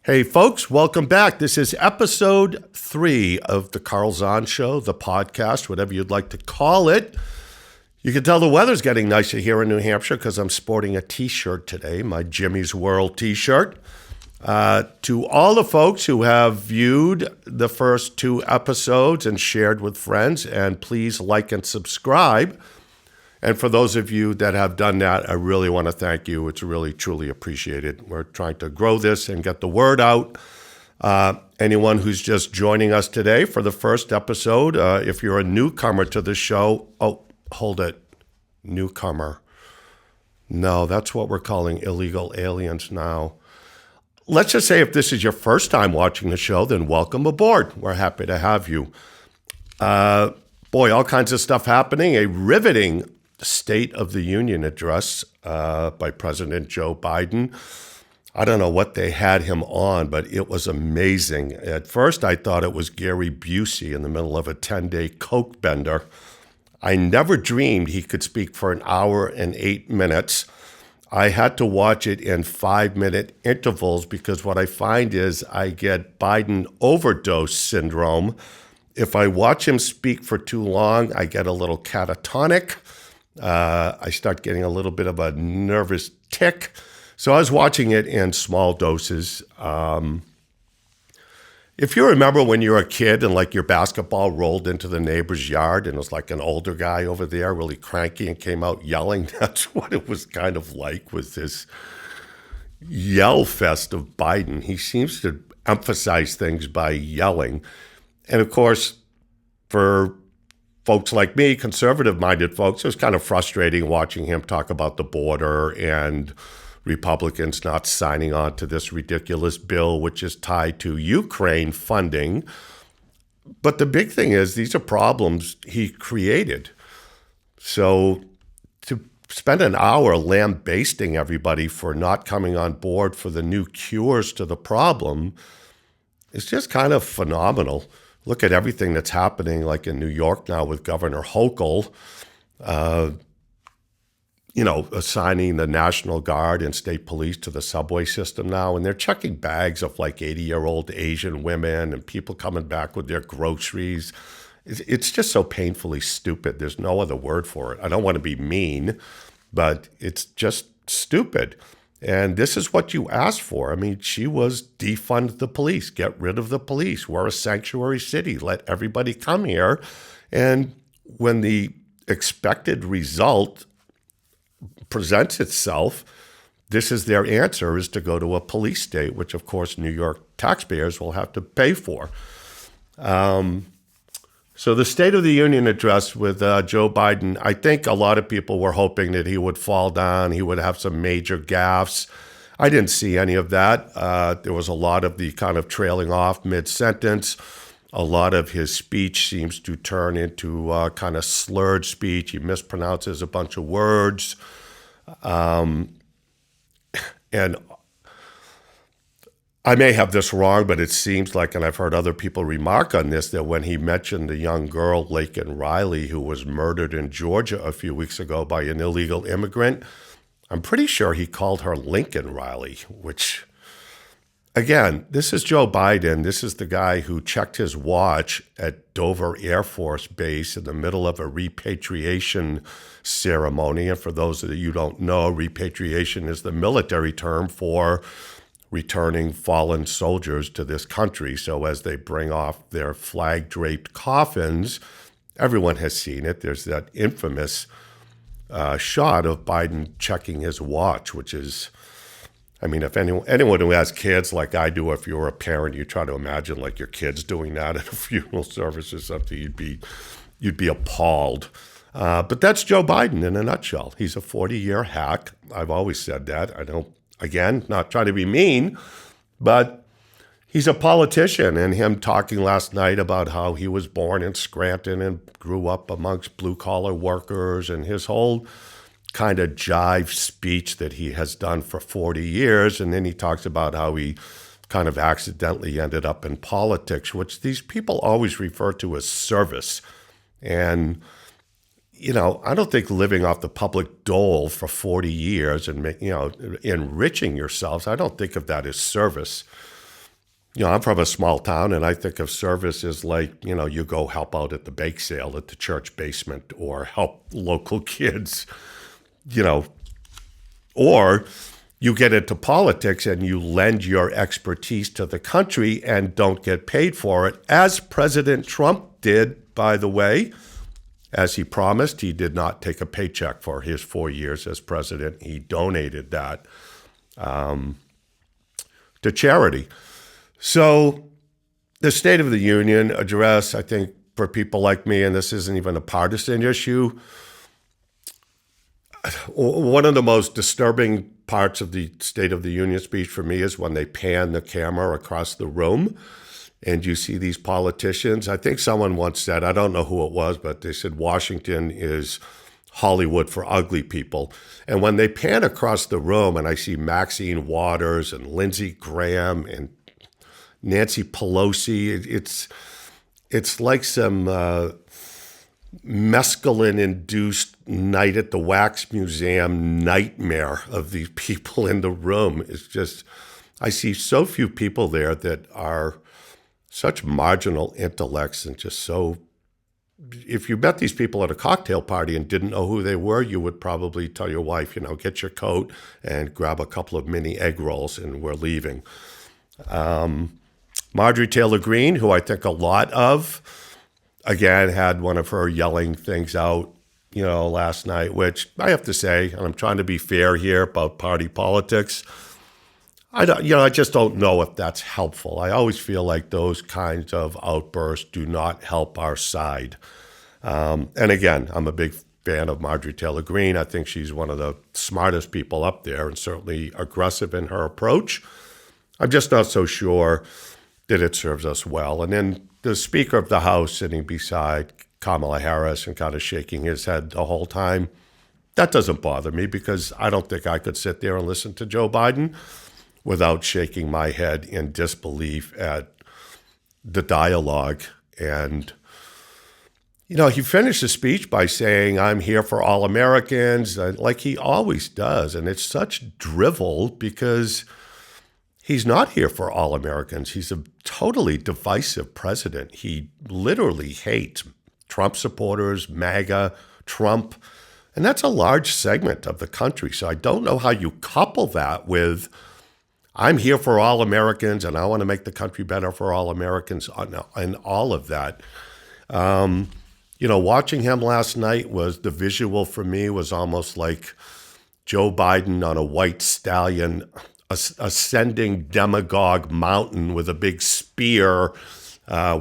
Hey, folks, welcome back. This is episode 3 of the Carl Zahn Show, the podcast, whatever you'd like to call it. You can tell the weather's getting nicer here in New Hampshire because I'm sporting a T-shirt today, my Jimmy's World T-shirt. To all the folks who have viewed the first 2 episodes and shared with friends, and please like and subscribe. And for those of you that have done that, I really want to thank you. It's really, truly appreciated. We're trying to grow this and get the word out. Anyone who's just joining us today for the first episode, if you're a newcomer to the show, hold it, newcomer. No, that's what we're calling illegal aliens now. Let's just say if this is your first time watching the show, then welcome aboard. We're happy to have you. All kinds of stuff happening. A riveting State of the Union address by President Joe Biden. I don't know what they had him on, but it was amazing. At first, I thought it was Gary Busey in the middle of a 10-day coke bender. I never dreamed he could speak for an hour and 8 minutes. I had to watch it in 5-minute intervals because what I find is I get Biden overdose syndrome. If I watch him speak for too long, I get a little catatonic. I start getting a little bit of a nervous tick. So I was watching it in small doses. If you remember when you were a kid and like your basketball rolled into the neighbor's yard and it was like an older guy over there really cranky and came out yelling, that's what it was kind of like with this yell fest of Biden. He seems to emphasize things by yelling. And of course, for folks like me, conservative-minded folks, it was kind of frustrating watching him talk about the border and Republicans not signing on to this ridiculous bill, which is tied to Ukraine funding. But the big thing is these are problems he created. So to spend an hour lambasting everybody for not coming on board for the new cures to the problem is just kind of phenomenal. Look at everything that's happening, like in New York now with Governor Hochul, assigning the National Guard and state police to the subway system now. And they're checking bags of like 80-year-old Asian women and people coming back with their groceries. It's just so painfully stupid. There's no other word for it. I don't want to be mean, but it's just stupid. And this is what you asked for. I mean, she was defund the police, get rid of the police. We're a sanctuary city. Let everybody come here. And when the expected result presents itself, this is their answer, is to go to a police state, which, of course, New York taxpayers will have to pay for. So the State of the Union address with Joe Biden, I think a lot of people were hoping that he would fall down, he would have some major gaffes. I didn't see any of that. There was a lot of the kind of trailing off mid-sentence. A lot of his speech seems to turn into kind of slurred speech. He mispronounces a bunch of words. And I may have this wrong, but it seems like, and I've heard other people remark on this, that when he mentioned the young girl, Laken Riley, who was murdered in Georgia a few weeks ago by an illegal immigrant, I'm pretty sure he called her Lincoln Riley, which, again, this is Joe Biden. This is the guy who checked his watch at Dover Air Force Base in the middle of a repatriation ceremony. And for those of you who don't know, repatriation is the military term for returning fallen soldiers to this country. So as they bring off their flag-draped coffins, everyone has seen it. There's that infamous shot of Biden checking his watch, which is, I mean, if anyone who has kids like I do, if you're a parent, you try to imagine like your kids doing that at a funeral service or something, you'd be appalled. But that's Joe Biden in a nutshell. He's a 40-year hack. I've always said that. Again, not trying to be mean, but he's a politician. And him talking last night about how he was born in Scranton and grew up amongst blue-collar workers, and his whole kind of jive speech that he has done for 40 years. And then he talks about how he kind of accidentally ended up in politics, which these people always refer to as service. And I don't think living off the public dole for 40 years and enriching yourselves, I don't think of that as service. I'm from a small town, and I think of service as like, you go help out at the bake sale at the church basement or help local kids, you know, or you get into politics and you lend your expertise to the country and don't get paid for it, as President Trump did, by the way. As he promised, he did not take a paycheck for his 4 years as president. He donated that to charity. So the State of the Union address, I think, for people like me, and this isn't even a partisan issue, one of the most disturbing parts of the State of the Union speech for me is when they pan the camera across the room and you see these politicians. I think someone once said, I don't know who it was, but they said Washington is Hollywood for ugly people. And when they pan across the room and I see Maxine Waters and Lindsey Graham and Nancy Pelosi, it's like some mescaline-induced night at the Wax Museum nightmare of these people in the room. It's just, I see so few people there that are such marginal intellects and just so, if you met these people at a cocktail party and didn't know who they were, you would probably tell your wife, get your coat and grab a couple of mini egg rolls and we're leaving. Marjorie Taylor Greene, who I think a lot of, again, had one of her yelling things out, last night, which I have to say, and I'm trying to be fair here about party politics, I just don't know if that's helpful. I always feel like those kinds of outbursts do not help our side. And again, I'm a big fan of Marjorie Taylor Greene. I think she's one of the smartest people up there and certainly aggressive in her approach. I'm just not so sure that it serves us well. And then the Speaker of the House sitting beside Kamala Harris and kind of shaking his head the whole time, that doesn't bother me because I don't think I could sit there and listen to Joe Biden without shaking my head in disbelief at the dialogue. And, he finished the speech by saying, I'm here for all Americans, like he always does. And it's such drivel because he's not here for all Americans. He's a totally divisive president. He literally hates Trump supporters, MAGA, Trump, and that's a large segment of the country. So I don't know how you couple that with, I'm here for all Americans and I want to make the country better for all Americans and all of that. Watching him last night the visual for me was almost like Joe Biden on a white stallion ascending demagogue mountain with a big spear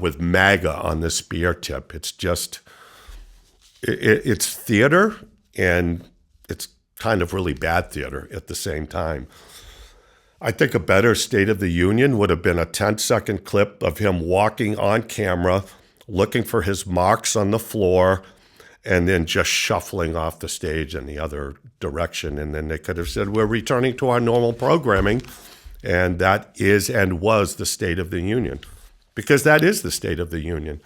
with MAGA on the spear tip. It's just, it's theater, and it's kind of really bad theater at the same time. I think a better State of the Union would have been a 10-second clip of him walking on camera, looking for his marks on the floor, and then just shuffling off the stage in the other direction. And then they could have said, we're returning to our normal programming. And that is and was the State of the Union, because that is the State of the Union.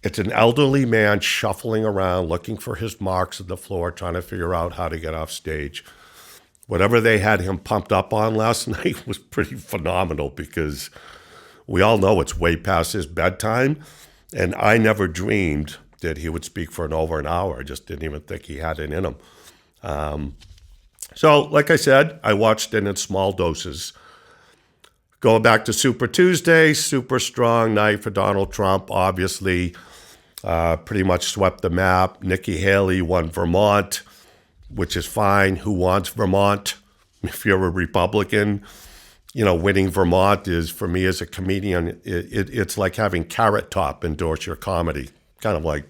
It's an elderly man shuffling around, looking for his marks on the floor, trying to figure out how to get off stage. Whatever they had him pumped up on last night was pretty phenomenal because we all know it's way past his bedtime. And I never dreamed that he would speak for over an hour. I just didn't even think he had it in him. So, like I said, I watched it in small doses. Going back to Super Tuesday, super strong night for Donald Trump, obviously. Pretty much swept the map. Nikki Haley won Vermont, which is fine. Who wants Vermont? If you're a Republican, winning Vermont is, for me as a comedian, it's like having Carrot Top endorse your comedy. Kind of like,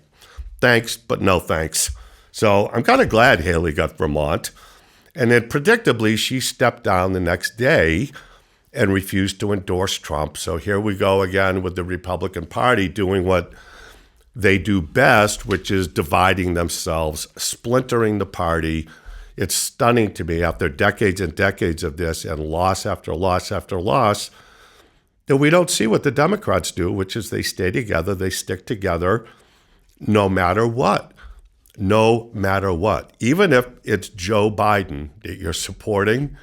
thanks, but no thanks. So I'm kind of glad Haley got Vermont. And then predictably, she stepped down the next day and refused to endorse Trump. So here we go again with the Republican Party doing what they do best, which is dividing themselves, splintering the party. It's stunning to me after decades and decades of this and loss after loss after loss that we don't see what the Democrats do, which is they stay together, they stick together no matter what. No matter what. Even if it's Joe Biden that you're supporting,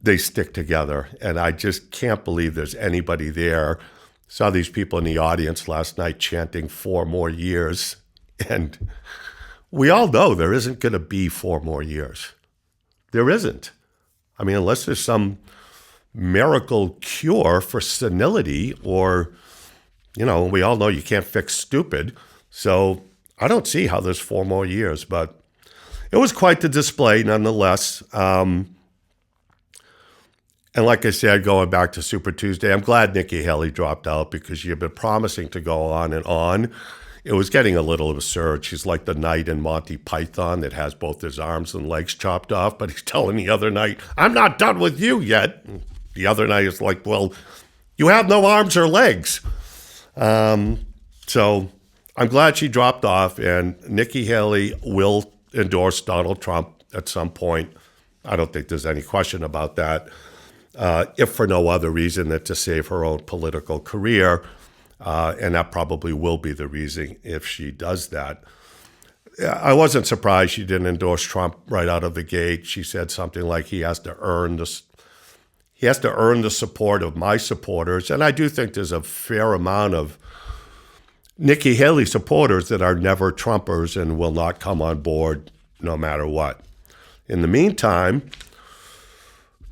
they stick together. And I just can't believe there's anybody there. Saw these people in the audience last night chanting 4 more years. And we all know there isn't going to be 4 more years. There isn't. I mean, unless there's some miracle cure for senility, or, we all know you can't fix stupid. So I don't see how there's 4 more years, but it was quite the display nonetheless. And like I said, going back to Super Tuesday, I'm glad Nikki Haley dropped out, because she had been promising to go on and on. It was getting a little absurd. She's like the knight in Monty Python that has both his arms and legs chopped off, but he's telling the other knight, I'm not done with you yet. The other knight is like, well, you have no arms or legs. So I'm glad she dropped off, and Nikki Haley will endorse Donald Trump at some point. I don't think there's any question about that. If for no other reason than to save her own political career. And that probably will be the reason if she does that. I wasn't surprised she didn't endorse Trump right out of the gate. She said something like he has to earn the support of my supporters. And I do think there's a fair amount of Nikki Haley supporters that are never Trumpers and will not come on board no matter what. In the meantime,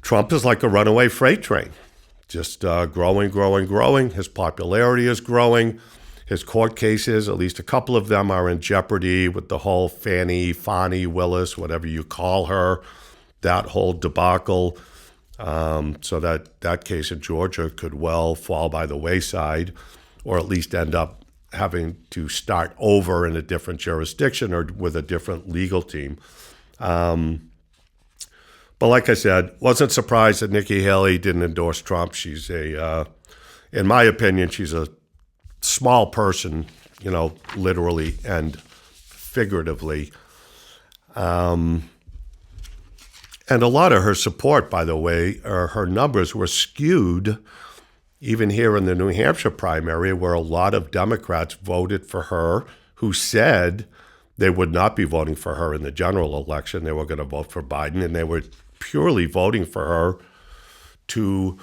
Trump is like a runaway freight train, just growing. His popularity is growing. His court cases, at least a couple of them, are in jeopardy with the whole Fani Willis, whatever you call her, that whole debacle. So that case in Georgia could well fall by the wayside, or at least end up having to start over in a different jurisdiction or with a different legal team. But like I said, wasn't surprised that Nikki Haley didn't endorse Trump. She's in my opinion, she's a small person, literally and figuratively. And a lot of her support, by the way, or her numbers were skewed, even here in the New Hampshire primary, where a lot of Democrats voted for her who said they would not be voting for her in the general election. They were going to vote for Biden, and they were purely voting for her to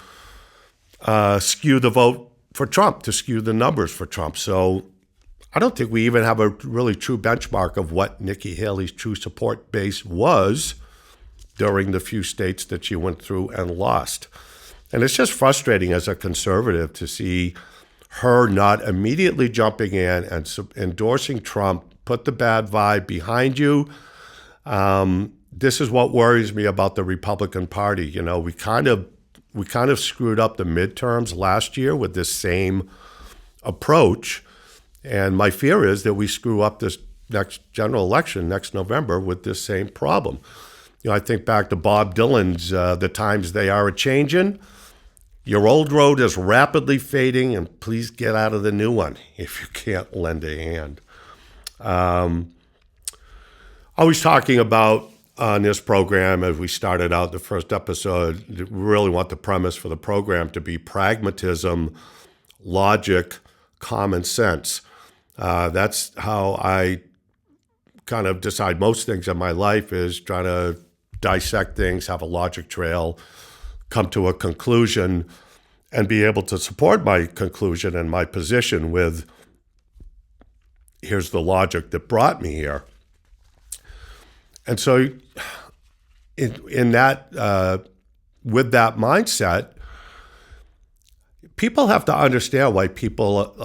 skew the vote for Trump, to skew the numbers for Trump. So I don't think we even have a really true benchmark of what Nikki Haley's true support base was during the few states that she went through and lost. And it's just frustrating as a conservative to see her not immediately jumping in and endorsing Trump. Put the bad vibe behind you. This is what worries me about the Republican Party. We kind of screwed up the midterms last year with this same approach, and my fear is that we screw up this next general election next November with this same problem. I think back to Bob Dylan's "The Times They Are A-Changin'." Your old road is rapidly fading, and please get out of the new one if you can't lend a hand. Always talking about on this program, as we started out the first episode, we really want the premise for the program to be pragmatism, logic, common sense. That's how I kind of decide most things in my life, is trying to dissect things, have a logic trail, come to a conclusion, and be able to support my conclusion and my position with, here's the logic that brought me here. And so in that, with that mindset, people have to understand why people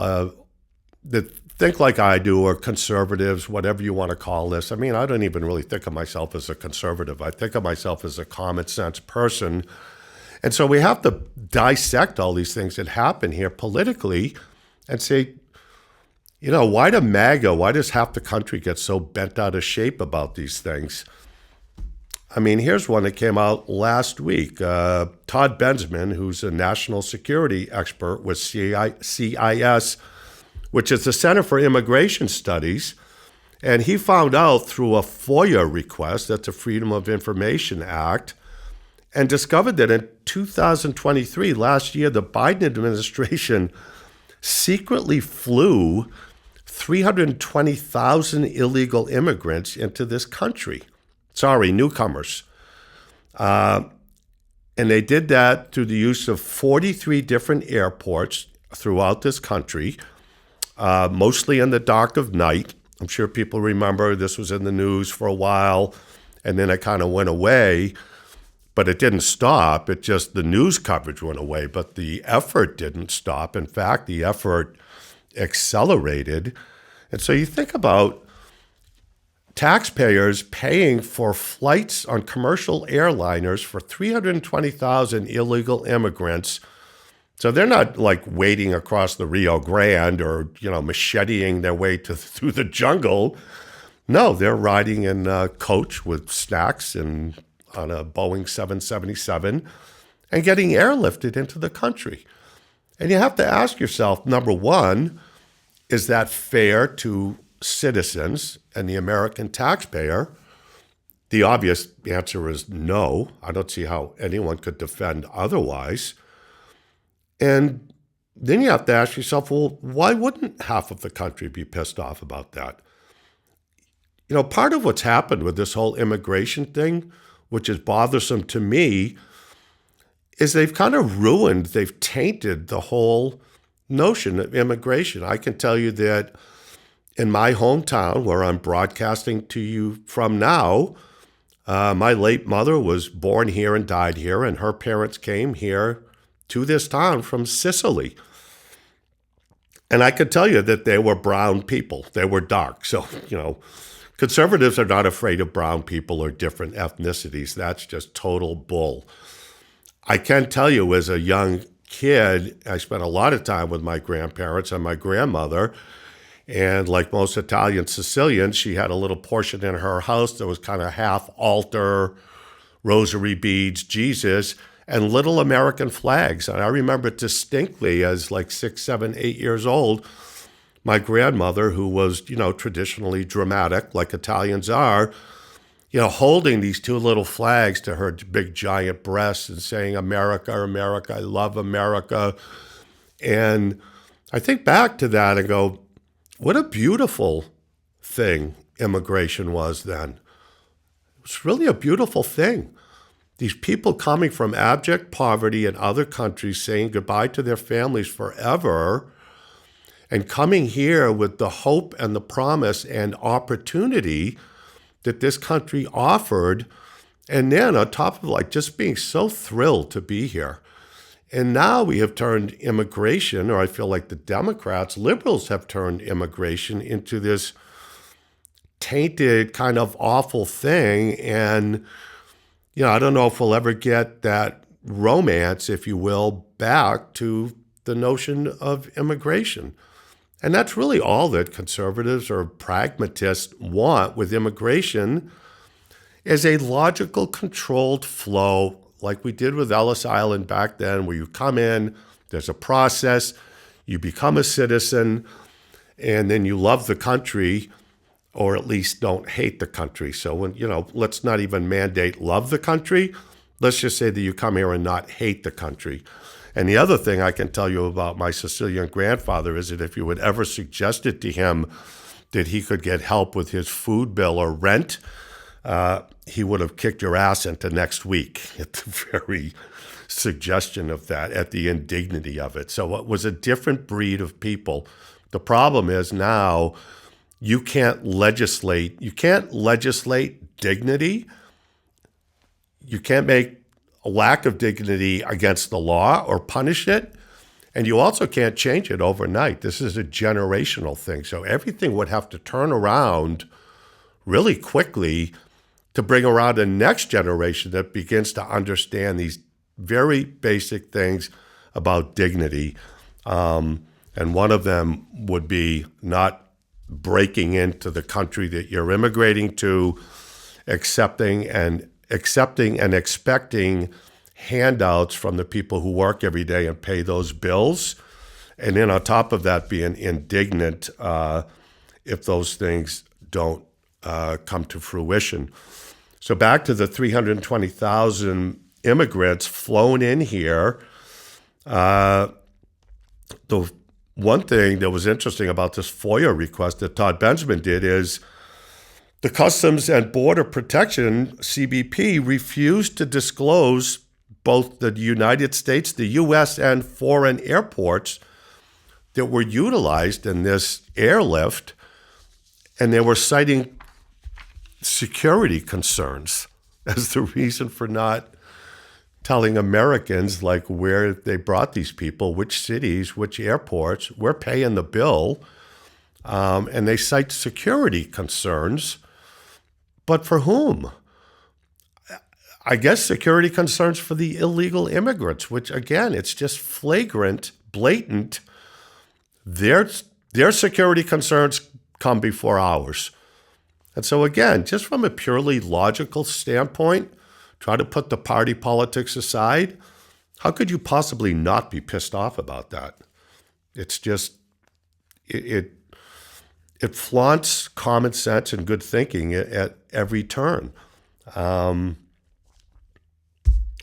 that think like I do, or conservatives, whatever you want to call this. I mean, I don't even really think of myself as a conservative. I think of myself as a common sense person. And so we have to dissect all these things that happen here politically and say, why do MAGA, why does half the country get so bent out of shape about these things? I mean, here's one that came out last week. Todd Bensman, who's a national security expert with CIS, which is the Center for Immigration Studies, and he found out through a FOIA request, that's a Freedom of Information Act, and discovered that in 2023, last year, the Biden administration secretly flew 320,000 illegal immigrants into this country. Sorry, newcomers. And they did that through the use of 43 different airports throughout this country, mostly in the dark of night. I'm sure people remember this was in the news for a while, and then it kind of went away. But it didn't stop. It just, the news coverage went away, but the effort didn't stop. In fact, the effort accelerated. And so you think about taxpayers paying for flights on commercial airliners for 320,000 illegal immigrants. So they're not like wading across the Rio Grande or, macheteing their way through the jungle. No, they're riding in a coach with snacks and on a Boeing 777 and getting airlifted into the country. And you have to ask yourself, number one, is that fair to citizens and the American taxpayer? The obvious answer is no. I don't see how anyone could defend otherwise. And then you have to ask yourself, well, why wouldn't half of the country be pissed off about that? Part of what's happened with this whole immigration thing, which is bothersome to me, is they've kind of they've tainted the whole notion of immigration. I can tell you that in my hometown, where I'm broadcasting to you from now, my late mother was born here and died here, and her parents came here to this town from Sicily. And I could tell you that they were brown people. They were dark. So, conservatives are not afraid of brown people or different ethnicities. That's just total bull. I can tell you, as a young kid, I spent a lot of time with my grandparents and my grandmother. And like most Italian Sicilians, she had a little portion in her house that was kind of half altar, rosary beads, Jesus, and little American flags. And I remember distinctly as like 6, 7, 8 years old, my grandmother, who was, traditionally dramatic, like Italians are, holding these two little flags to her big giant breasts and saying, America, America, I love America. And I think back to that and go, what a beautiful thing immigration was then. It was really a beautiful thing. These people coming from abject poverty in other countries saying goodbye to their families forever and coming here with the hope and the promise and opportunity that this country offered. And then on top of just being so thrilled to be here. And now we have turned immigration, or I feel like the Democrats, liberals have turned immigration into this tainted kind of awful thing. And, I don't know if we'll ever get that romance, if you will, back to the notion of immigration. And that's really all that conservatives or pragmatists want with immigration, is a logical, controlled flow, like we did with Ellis Island back then, where you come in, there's a process, you become a citizen, and then you love the country, or at least don't hate the country. So when, let's not even mandate love the country. Let's just say that you come here and not hate the country. And the other thing I can tell you about my Sicilian grandfather is that if you had ever suggested to him that he could get help with his food bill or rent, he would have kicked your ass into next week at the very suggestion of that, at the indignity of it. So it was a different breed of people. The problem is now you can't legislate. You can't legislate dignity. You can't make a lack of dignity against the law or punish it. And you also can't change it overnight. This is a generational thing. So everything would have to turn around really quickly to bring around a next generation that begins to understand these very basic things about dignity. And one of them would be not breaking into the country that you're immigrating to, accepting and expecting handouts from the people who work every day and pay those bills. And then on top of that, being indignant if those things don't come to fruition. So back to the 320,000 immigrants flown in here. The one thing that was interesting about this FOIA request that Todd Benjamin did is the Customs and Border Protection, CBP, refused to disclose both the United States, the U.S., and foreign airports that were utilized in this airlift, and they were citing security concerns as the reason for not telling Americans like where they brought these people, which cities, which airports. We're paying the bill, and they cite security concerns. But for whom? I guess security concerns for the illegal immigrants, which again, it's just flagrant, blatant. Their security concerns come before ours. And so again, just from a purely logical standpoint, try to put the party politics aside, how could you possibly not be pissed off about that? It's just, it flaunts common sense and good thinking at every turn.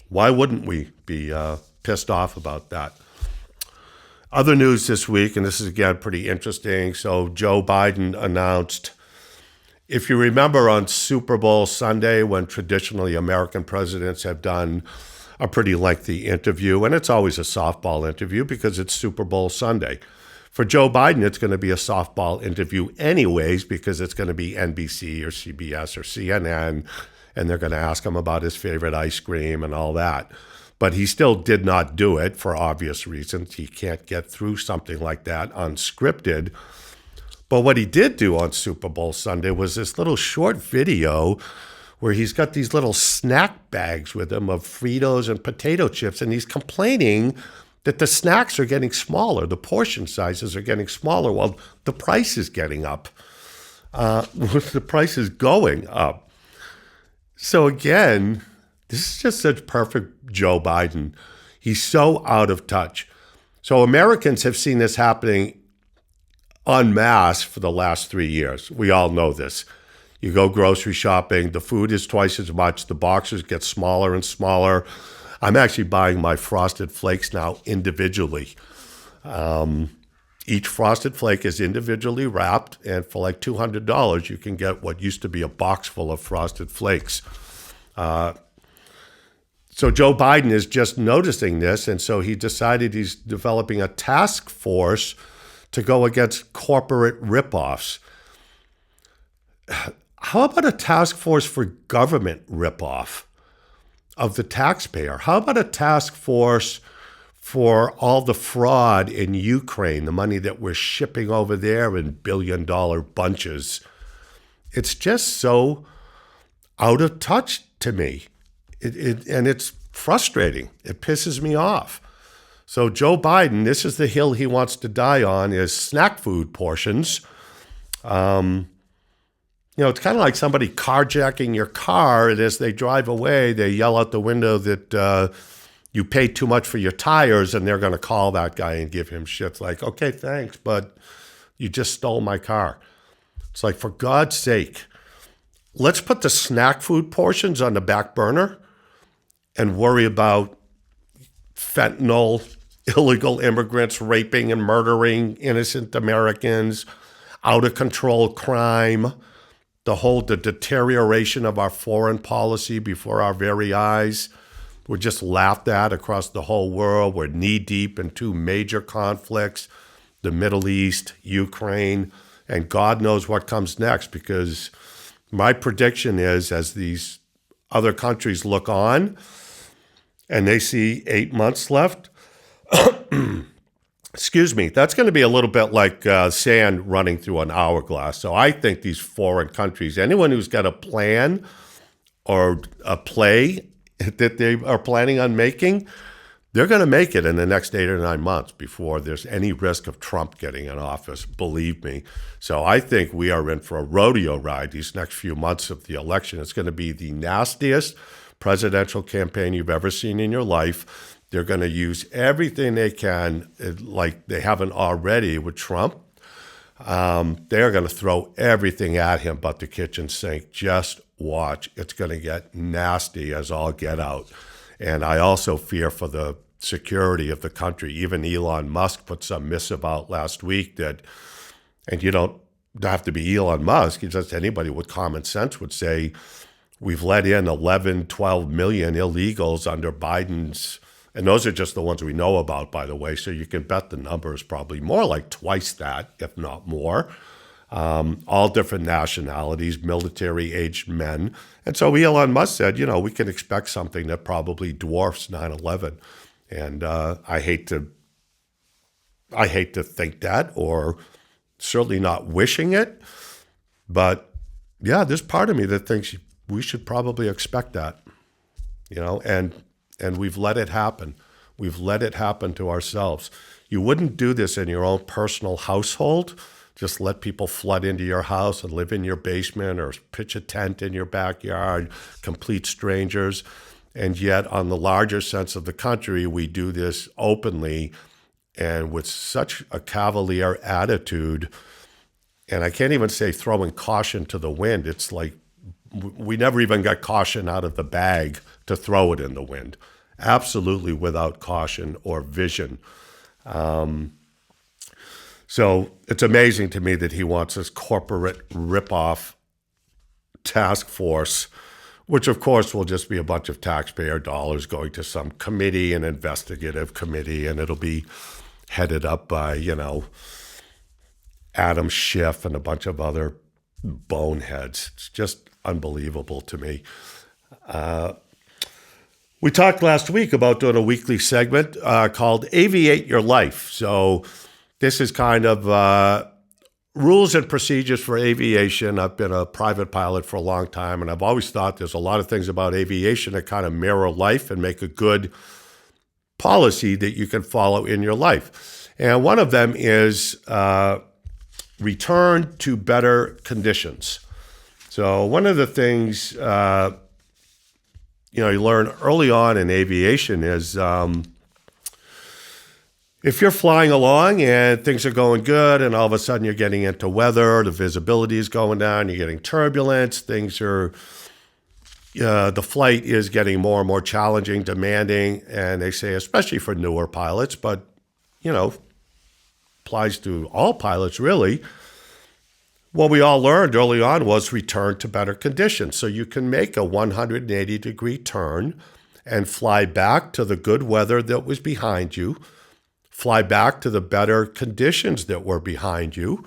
Why wouldn't we be pissed off about that? Other news this week, and this is again pretty interesting. So Joe Biden announced, if you remember on Super Bowl Sunday, when traditionally American presidents have done a pretty lengthy interview, and it's always a softball interview because it's Super Bowl Sunday. For Joe Biden, it's going to be a softball interview anyways because it's going to be NBC or CBS or CNN, and they're going to ask him about his favorite ice cream and all that. But he still did not do it for obvious reasons. He can't get through something like that unscripted. But what he did do on Super Bowl Sunday was this little short video where he's got these little snack bags with him of Fritos and potato chips, and he's complaining that the snacks are getting smaller, the portion sizes are getting smaller while the price is getting up. The price is going up. So again, this is just such perfect Joe Biden. He's so out of touch. So Americans have seen this happening en masse for the last 3 years. We all know this. You go grocery shopping, the food is twice as much, the boxes get smaller and smaller. I'm actually buying my Frosted Flakes now individually. Each Frosted Flake is individually wrapped, and for like $200, you can get what used to be a box full of Frosted Flakes. So Joe Biden is just noticing this, and so he decided he's developing a task force to go against corporate ripoffs. How about a task force for government ripoff of the taxpayer? How about a task force for all the fraud in Ukraine, the money that we're shipping over there in billion-dollar bunches? It's just so out of touch to me. And it's frustrating. It pisses me off. So Joe Biden, this is the hill he wants to die on, is snack food portions. It's kind of like somebody carjacking your car, and as they drive away, they yell out the window that you paid too much for your tires, and they're going to call that guy and give him shit like, okay, thanks, but you just stole my car. It's like, for God's sake, let's put the snack food portions on the back burner and worry about fentanyl, illegal immigrants raping and murdering innocent Americans, out-of-control crime, the deterioration of our foreign policy before our very eyes. We're just laughed at across the whole world. We're knee-deep in two major conflicts, the Middle East, Ukraine, and God knows what comes next, because my prediction is, as these other countries look on and they see 8 months left, excuse me, that's going to be a little bit like sand running through an hourglass. So I think these foreign countries, anyone who's got a plan or a play that they are planning on making, they're going to make it in the next 8 or 9 months before there's any risk of Trump getting in office, believe me. So I think we are in for a rodeo ride these next few months of the election. It's going to be the nastiest presidential campaign you've ever seen in your life. They're going to use everything they can, like they haven't already with Trump. They're going to throw everything at him but the kitchen sink. Just watch. It's going to get nasty as all get out. And I also fear for the security of the country. Even Elon Musk put some missive out last week that, and you don't have to be Elon Musk, just anybody with common sense would say, We've let in 11, 12 million illegals under Biden's, and those are just the ones we know about, by the way, so you can bet the number is probably more like twice that, if not more. All different nationalities, military-aged men. And so Elon Musk said, we can expect something that probably dwarfs 9/11. And I hate to think that, or certainly not wishing it. But yeah, there's part of me that thinks we should probably expect that, and we've let it happen. We've let it happen to ourselves. You wouldn't do this in your own personal household. Just let people flood into your house and live in your basement or pitch a tent in your backyard, complete strangers. And yet, on the larger sense of the country, we do this openly and with such a cavalier attitude. And I can't even say throwing caution to the wind. It's like we never even got caution out of the bag to throw it in the wind. Absolutely without caution or vision. So it's amazing to me that he wants this corporate ripoff task force, which of course will just be a bunch of taxpayer dollars going to some committee, an investigative committee, and it'll be headed up by, Adam Schiff and a bunch of other boneheads. It's just unbelievable to me. We talked last week about doing a weekly segment called Aviate Your Life. So this is kind of rules and procedures for aviation. I've been a private pilot for a long time, and I've always thought there's a lot of things about aviation that kind of mirror life and make a good policy that you can follow in your life. And one of them is return to better conditions. So one of the things you learn early on in aviation is if you're flying along and things are going good and all of a sudden you're getting into weather, the visibility is going down, you're getting turbulence, the flight is getting more and more challenging, demanding, and they say, especially for newer pilots, but, applies to all pilots really. What we all learned early on was return to better conditions. So you can make a 180-degree turn and fly back to the good weather that was behind you, fly back to the better conditions that were behind you,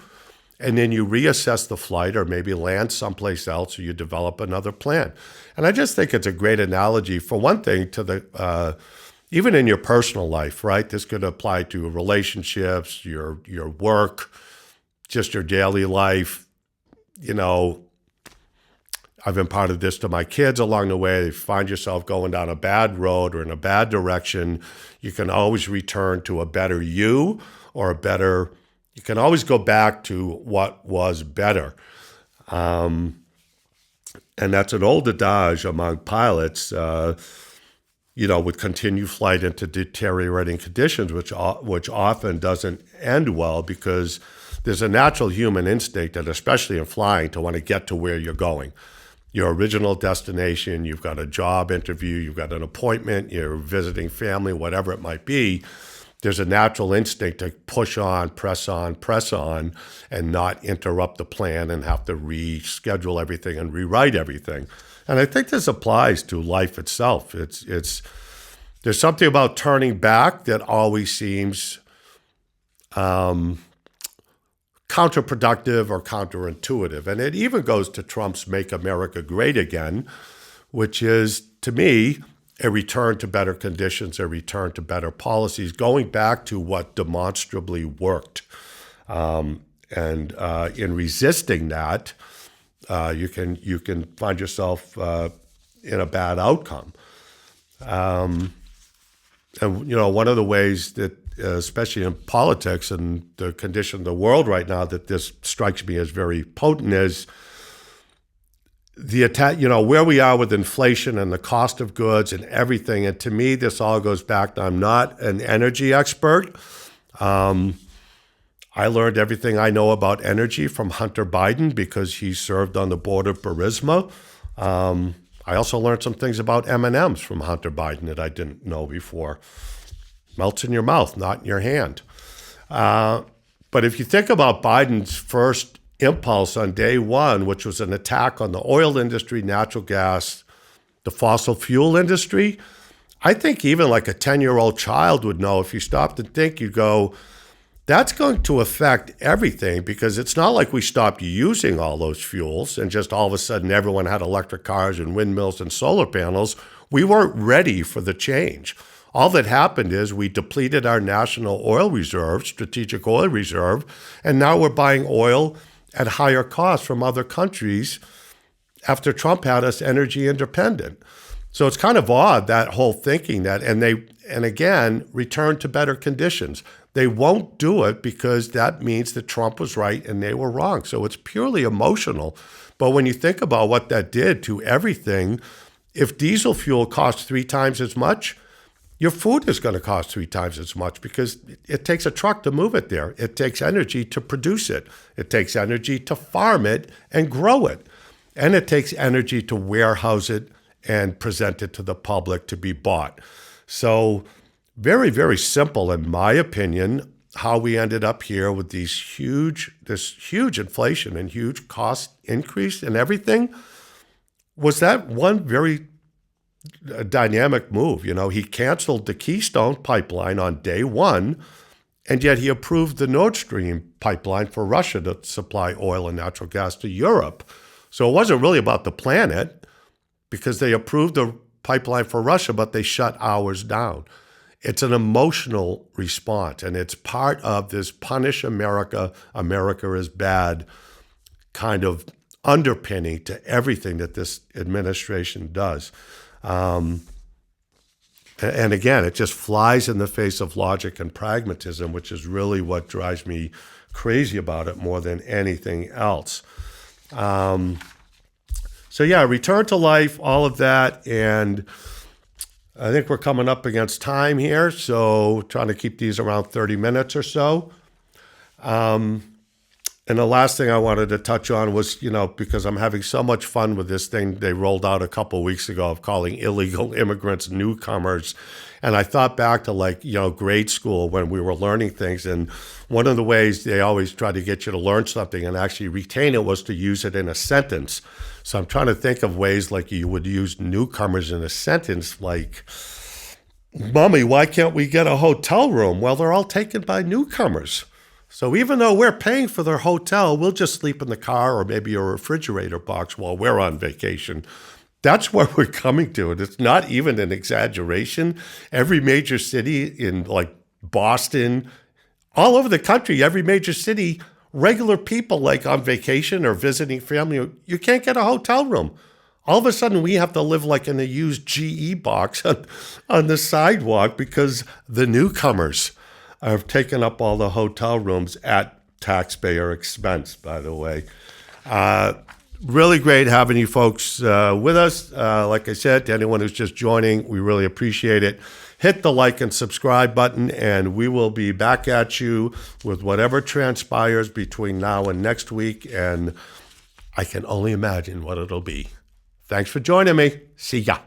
and then you reassess the flight or maybe land someplace else or you develop another plan. And I just think it's a great analogy, for one thing, to the even in your personal life, right? This could apply to relationships, your work, just your daily life. I've imparted this to my kids along the way. If you find yourself going down a bad road or in a bad direction, you can always return to a better you or you can always go back to what was better. And that's an old adage among pilots, with continued flight into deteriorating conditions, which often doesn't end well because there's a natural human instinct, and especially in flying, to want to get to where you're going. Your original destination, you've got a job interview, you've got an appointment, you're visiting family, whatever it might be. There's a natural instinct to push on, press on, and not interrupt the plan and have to reschedule everything and rewrite everything. And I think this applies to life itself. There's something about turning back that always seems counterproductive or counterintuitive. And it even goes to Trump's Make America Great Again, which is, to me, a return to better conditions, a return to better policies, going back to what demonstrably worked. And in resisting that, you can find yourself in a bad outcome. And one of the ways that, especially in politics and the condition of the world right now, that this strikes me as very potent is the attack, where we are with inflation and the cost of goods and everything. And to me, this all goes back to, I'm not an energy expert. I learned everything I know about energy from Hunter Biden because he served on the board of Burisma. I also learned some things about M&Ms from Hunter Biden that I didn't know before. Melts in your mouth, not in your hand. But if you think about Biden's first impulse on day one, which was an attack on the oil industry, natural gas, the fossil fuel industry, I think even like a 10-year-old child would know. If you stopped and think, you'd go, that's going to affect everything, because it's not like we stopped using all those fuels and just all of a sudden everyone had electric cars and windmills and solar panels. We weren't ready for the change. All that happened is we depleted our national oil reserve, strategic oil reserve, and now we're buying oil at higher costs from other countries after Trump had us energy independent. So it's kind of odd, that whole thinking that, and again, return to better conditions. They won't do it because that means that Trump was right and they were wrong. So it's purely emotional. But when you think about what that did to everything, if diesel fuel costs 3 times as much, your food is going to cost 3 times as much, because it takes a truck to move it there. It takes energy to produce it. It takes energy to farm it and grow it. And it takes energy to warehouse it and present it to the public to be bought. So very, very simple, in my opinion, how we ended up here with this huge inflation and huge cost increase and everything, was that one very dynamic move. You know, he canceled the Keystone Pipeline on day one, and yet he approved the Nord Stream pipeline for Russia to supply oil and natural gas to Europe. So it wasn't really about the planet, because they approved the pipeline for Russia, but they shut ours down. It's an emotional response, and it's part of this punish America, America is bad kind of underpinning to everything that this administration does. And again, it just flies in the face of logic and pragmatism, which is really what drives me crazy about it more than anything else. So yeah, return to life, all of that. And I think we're coming up against time here, so trying to keep these around 30 minutes or so. And the last thing I wanted to touch on was, because I'm having so much fun with this thing they rolled out a couple of weeks ago of calling illegal immigrants newcomers. And I thought back to grade school when we were learning things. And one of the ways they always try to get you to learn something and actually retain it was to use it in a sentence. So I'm trying to think of ways like you would use newcomers in a sentence, like, Mommy, why can't we get a hotel room? Well, they're all taken by newcomers. So even though we're paying for their hotel, we'll just sleep in the car or maybe a refrigerator box while we're on vacation. That's where we're coming to. And it's not even an exaggeration. Every major city in Boston, all over the country, every major city, regular people on vacation or visiting family, you can't get a hotel room. All of a sudden, we have to live in a used GE box on the sidewalk because the newcomers have taken up all the hotel rooms at taxpayer expense, by the way. Really great having you folks with us. Like I said, to anyone who's just joining, we really appreciate it. Hit the like and subscribe button, and we will be back at you with whatever transpires between now and next week, and I can only imagine what it'll be. Thanks for joining me. See ya.